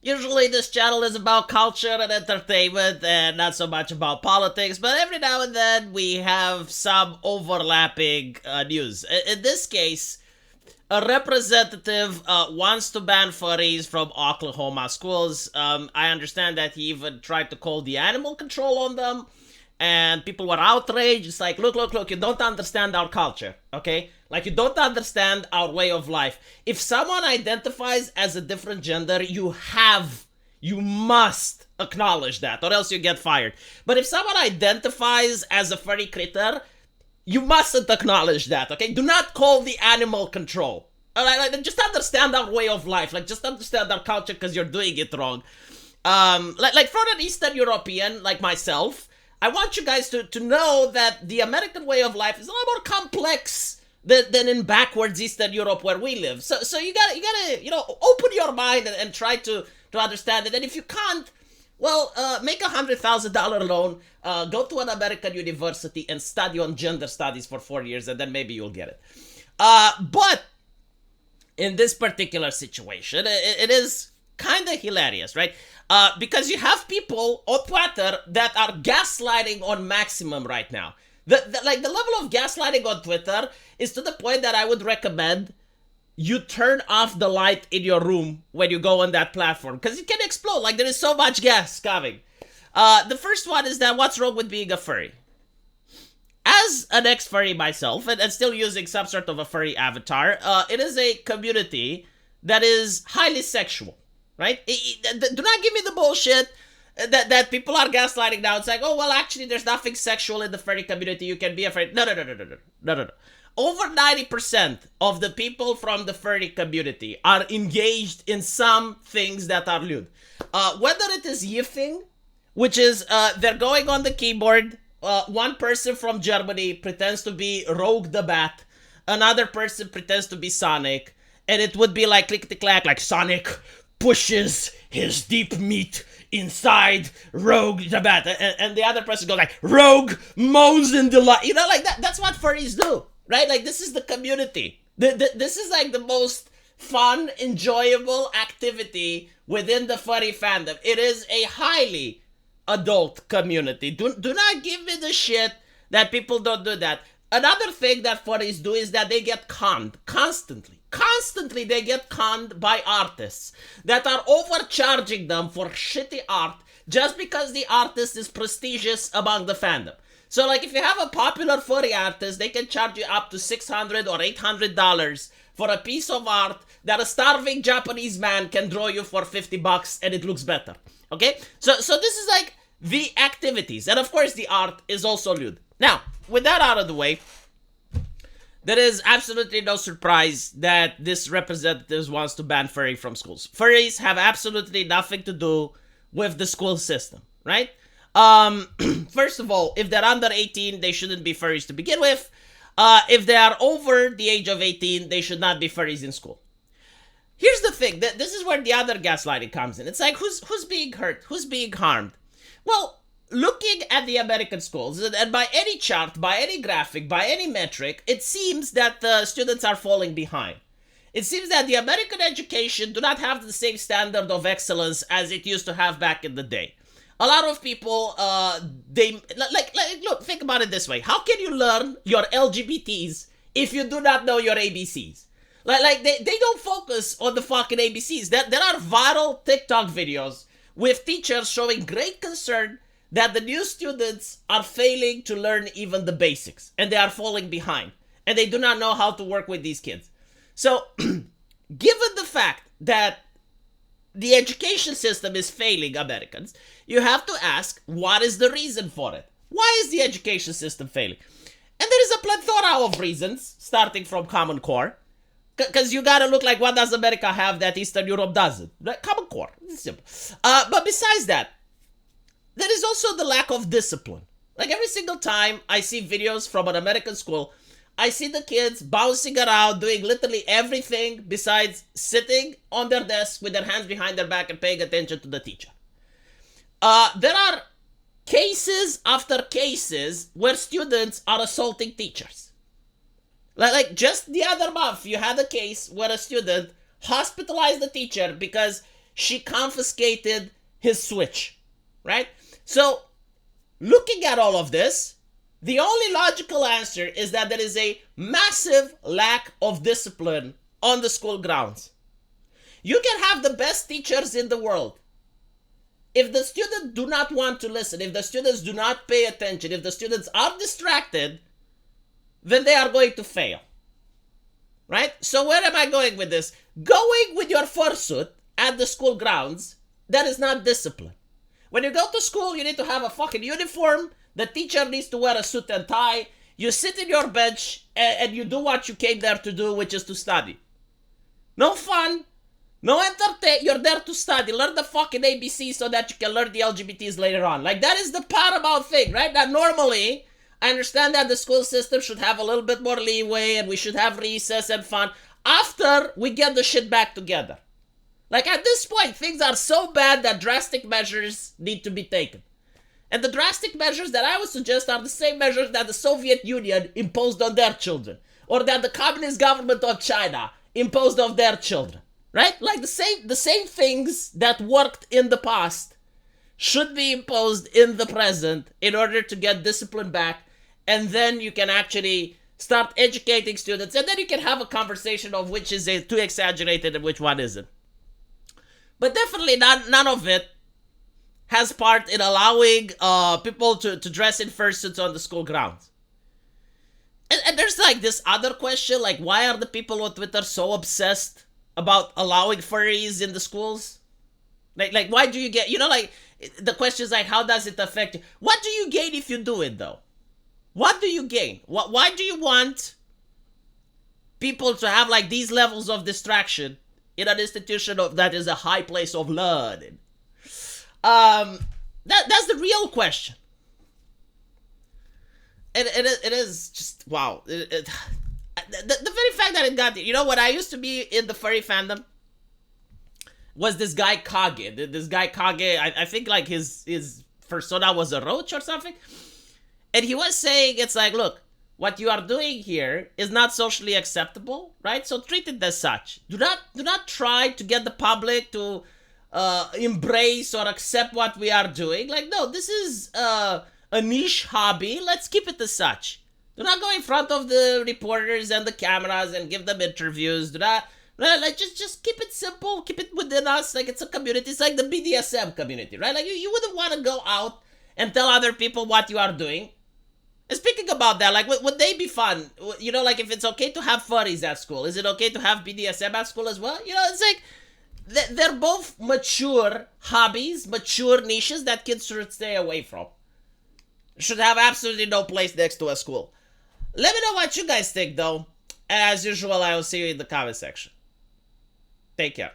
Usually this channel is about culture and entertainment and not so much about politics, but every now and then we have some overlapping news. In this case, a representative wants to ban furries from Oklahoma schools. I understand that he even tried to call the animal control on them, and people were outraged. It's like, look, you don't understand our culture, okay? Like, you don't understand our way of life. If someone identifies as a different gender, you must acknowledge that, or else you get fired. But if someone identifies as a furry critter, you mustn't acknowledge that, okay? Do not call the animal control. Like, just understand our way of life. Like, just understand our culture because you're doing it wrong. Like for an Eastern European like myself, I want you guys to know that the American way of life is a lot more complex than in backwards Eastern Europe where we live. So you gotta open your mind and try to understand it. And if you can't, well, make $100,000 loan, go to an American university and study on gender studies for 4 years, and then maybe you'll get it. But in this particular situation, it is kind of hilarious, right? Because you have people on Twitter that are gaslighting on maximum right now. The level of gaslighting on Twitter is to the point that I would recommend you turn off the light in your room when you go on that platform, because it can explode. Like, there is so much gas coming. The first one is that what's wrong with being a furry? As an ex-furry myself, and still using some sort of a furry avatar, it is a community that is highly sexual, right? Do not give me the bullshit that people are gaslighting now. It's like, oh, well, actually, there's nothing sexual in the furry community. You can be a furry. No. Over 90% of the people from the furry community are engaged in some things that are lewd. Whether it is yiffing, which is they're going on the keyboard. One person from Germany pretends to be Rogue the Bat. Another person pretends to be Sonic. And it would be like click-clack, like Sonic pushes his deep meat inside Rogue the Bat. And the other person goes like, Rogue moans in delight. You know, like that's what furries do, right? Like, this is the community. This is like the most fun, enjoyable activity within the furry fandom. It is a highly adult community. Do not give me the shit that people don't do that. Another thing that furries do is that they get conned constantly. Constantly they get conned by artists that are overcharging them for shitty art just because the artist is prestigious among the fandom. So, like, if you have a popular furry artist, they can charge you up to $600 or $800 for a piece of art that a starving Japanese man can draw you for $50 and it looks better. Okay? So this is like the activities. And of course the art is also lewd. Now, with that out of the way, there is absolutely no surprise that this representative wants to ban furry from schools. Furries have absolutely nothing to do with the school system, right? First of all, if they're under 18, they shouldn't be furries to begin with. If they are over the age of 18, they should not be furries in school. Here's the thing. This is where the other gaslighting comes in. It's like, who's being hurt? Who's being harmed? Well, looking at the American schools, and by any chart, by any graphic, by any metric, it seems that the students are falling behind. It seems that the American education do not have the same standard of excellence as it used to have back in the day. A lot of people, look, think about it this way. How can you learn your LGBTs if you do not know your ABCs? They don't focus on the fucking ABCs. There are viral TikTok videos with teachers showing great concern that the new students are failing to learn even the basics, and they are falling behind, and they do not know how to work with these kids. So, given the fact that the education system is failing Americans, you have to ask, what is the reason for it? Why is the education system failing? And there is a plethora of reasons, starting from Common Core, because you gotta look like, what does America have that Eastern Europe doesn't? Common Core, it's simple. But besides that, there is also the lack of discipline. Like, every single time I see videos from an American school, I see the kids bouncing around, doing literally everything besides sitting on their desk with their hands behind their back and paying attention to the teacher. There are cases after cases where students are assaulting teachers. Like just the other month, you had a case where a student hospitalized the teacher because she confiscated his Switch, right? So, looking at all of this, the only logical answer is that there is a massive lack of discipline on the school grounds. You can have the best teachers in the world. If the students do not want to listen, if the students do not pay attention, if the students are distracted, then they are going to fail. Right? So where am I going with this? Going with your fursuit at the school grounds, that is not discipline. When you go to school, you need to have a fucking uniform. The teacher needs to wear a suit and tie. You sit in your bench and you do what you came there to do, which is to study. No fun. No entertain. You're there to study. Learn the fucking ABC so that you can learn the LGBTs later on. Like, that is the paramount thing, right? Now, normally, I understand that the school system should have a little bit more leeway and we should have recess and fun after we get the shit back together. Like, at this point, things are so bad that drastic measures need to be taken. And the drastic measures that I would suggest are the same measures that the Soviet Union imposed on their children, or that the Communist government of China imposed on their children. Right? Like, the same things that worked in the past should be imposed in the present in order to get discipline back, and then you can actually start educating students, and then you can have a conversation of which is too exaggerated and which one isn't. But definitely none of it has part in allowing people to dress in fursuits on the school grounds. And there's like this other question, like, why are the people on Twitter so obsessed about allowing furries in the schools? Like why do you get, like, the question is like, how does it affect you? What do you gain if you do it, though? What do you gain? Why do you want people to have, like, these levels of distraction in an institution that is a high place of learning? That's the real question. It is just, wow. The very fact that it got there. When I used to be in the furry fandom was this guy Kage. This guy Kage, I think, like, his persona was a roach or something. And he was saying, it's like, look, what you are doing here is not socially acceptable, right? So treat it as such. Do not try to get the public to embrace or accept what we are doing. Like, no, this is a niche hobby. Let's keep it as such. Do not go in front of the reporters and the cameras and give them interviews. Do not, like, just keep it simple. Keep it within us. Like, it's a community. It's like the BDSM community, right? Like, you wouldn't want to go out and tell other people what you are doing. And speaking about that, like, would they be fun? Like, if it's okay to have furries at school, is it okay to have BDSM at school as well? It's like, they're both mature hobbies, mature niches that kids should stay away from. Should have absolutely no place next to a school. Let me know what you guys think, though. And as usual, I will see you in the comment section. Take care.